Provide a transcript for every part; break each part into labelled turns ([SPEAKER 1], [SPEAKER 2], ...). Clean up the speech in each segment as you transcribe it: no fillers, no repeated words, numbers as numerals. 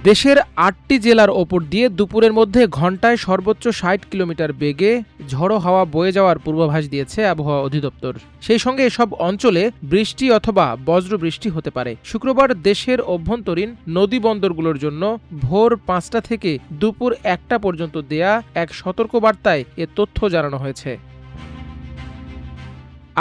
[SPEAKER 1] দেশের ৮টি জেলার ওপর দিয়ে দুপুরের মধ্যে ঘণ্টায় সর্বোচ্চ ৬০ কিলোমিটার বেগে ঝড়ো হাওয়া বয়ে যাওয়ার পূর্বাভাস দিয়েছে আবহাওয়া অধিদপ্তর। সেই সঙ্গে এসব অঞ্চলে বৃষ্টি অথবা বজ্রবৃষ্টি হতে পারে। শুক্রবার দেশের অভ্যন্তরীণ নদী বন্দরগুলোর জন্য ভোর ৫টা থেকে দুপুর ১টা পর্যন্ত দেয়া এক সতর্কবার্তায় এ তথ্য জানানো হয়েছে।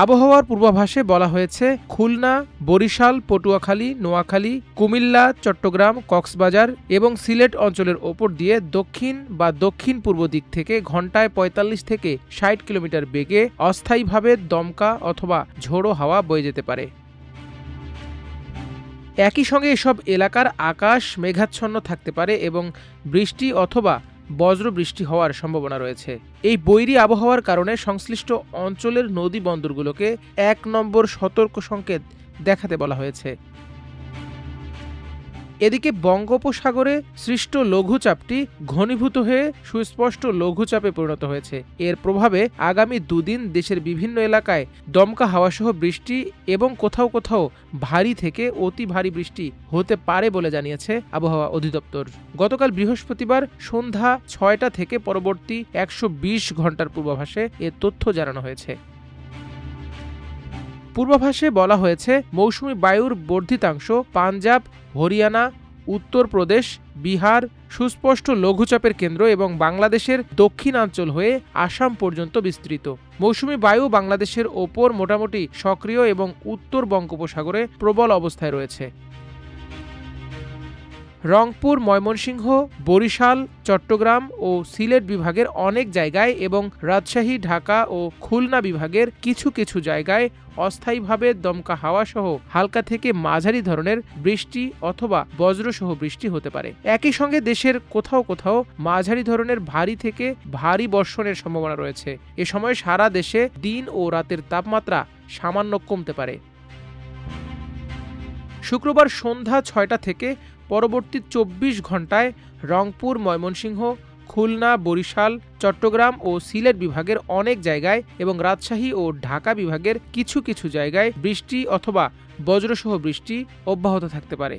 [SPEAKER 1] আবহাওয়ার পূর্বাভাসে বলা হয়েছে, খুলনা, বরিশাল, পটুয়াখালী, নোয়াখালী, কুমিল্লা, চট্টগ্রাম, কক্সবাজার এবং সিলেট অঞ্চলের ওপর দিয়ে দক্ষিণ বা দক্ষিণ পূর্ব দিক থেকে ঘণ্টায় ৪৫ থেকে ৬০ কিলোমিটার বেগে অস্থায়ীভাবে দমকা অথবা ঝোড়ো হাওয়া বয়ে যেতে পারে। একই সঙ্গে এসব এলাকার আকাশ মেঘাচ্ছন্ন থাকতে পারে এবং বৃষ্টি অথবা বজ্রবৃষ্টি হওয়ার সম্ভাবনা রয়েছে। এই বৈরী আবহাওয়ার কারণে সংশ্লিষ্ট অঞ্চলের নদী বন্দরগুলোকে ১ নম্বর সতর্ক সংকেত দেখাতে বলা হয়েছে। এদিকে বঙ্গোপসাগরে সৃষ্ট লঘুচাপটি ঘনীভূত হয়ে সুস্পষ্ট লঘুচাপে পরিণত হয়েছে। এর প্রভাবে আগামী দুদিন দেশের বিভিন্ন এলাকায় দমকা হাওয়াসহ বৃষ্টি এবং কোথাও কোথাও ভারী থেকে অতি ভারী বৃষ্টি হতে পারে বলে জানিয়েছে আবহাওয়া অধিদপ্তর। গতকাল বৃহস্পতিবার সন্ধ্যা ৬টা থেকে পরবর্তী ১২০ ঘণ্টার পূর্বাভাসে এ তথ্য জানানো হয়েছে। পূর্বাভাসে বলা হয়েছে, মৌসুমী বায়ুর বর্ধিতাংশ পাঞ্জাব, হরিয়ানা, উত্তরপ্রদেশ, বিহার, সুস্পষ্ট লঘুচাপের কেন্দ্র এবং বাংলাদেশের দক্ষিণাঞ্চল হয়ে আসাম পর্যন্ত বিস্তৃত। মৌসুমী বায়ু বাংলাদেশের ওপর মোটামুটি সক্রিয় এবং উত্তর বঙ্গোপসাগরে প্রবল অবস্থায় রয়েছে। রংপুর, ময়মনসিংহ, বরিশাল, চট্টগ্রাম ও সিলেট বিভাগের অনেক জায়গায় এবং রাজশাহী, ঢাকা ও খুলনা বিভাগের কিছু কিছু জায়গায় অস্থায়ীভাবে দমকা হাওয়াসহ হালকা থেকে মাঝারি ধরনের বৃষ্টি অথবা বজ্রসহ বৃষ্টি হতে পারে। একই সঙ্গে দেশের কোথাও কোথাও মাঝারি ধরনের ভারী থেকে ভারী বর্ষণের সম্ভাবনা রয়েছে। এ সময় সারা দেশে দিন ও রাতের তাপমাত্রা সামান্য কমতে পারে। শুক্রবার সন্ধ্যা ৬টা থেকে পরবর্তী ২৪ ঘণ্টায় রংপুর, ময়মনসিংহ, খুলনা, বরিশাল, চট্টগ্রাম ও সিলেট বিভাগের অনেক জায়গায় এবং রাজশাহী ও ঢাকা বিভাগের কিছু কিছু জায়গায় বৃষ্টি অথবা বজ্রসহ বৃষ্টি অব্যাহত থাকতে পারে।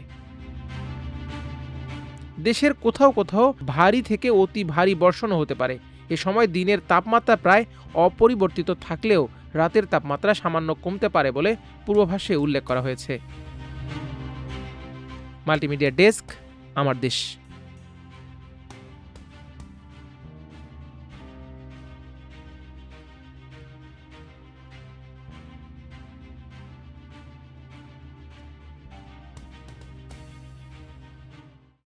[SPEAKER 1] দেশের কোথাও কোথাও ভারী থেকে অতি ভারী বর্ষণও হতে পারে। এ সময় দিনের তাপমাত্রা প্রায় অপরিবর্তিত থাকলেও রাতের তাপমাত্রা সামান্য কমতে পারে বলে পূর্বাভাসে উল্লেখ করা হয়েছে। মাল্টিমিডিয়া ডেস্ক, আমার দেশ।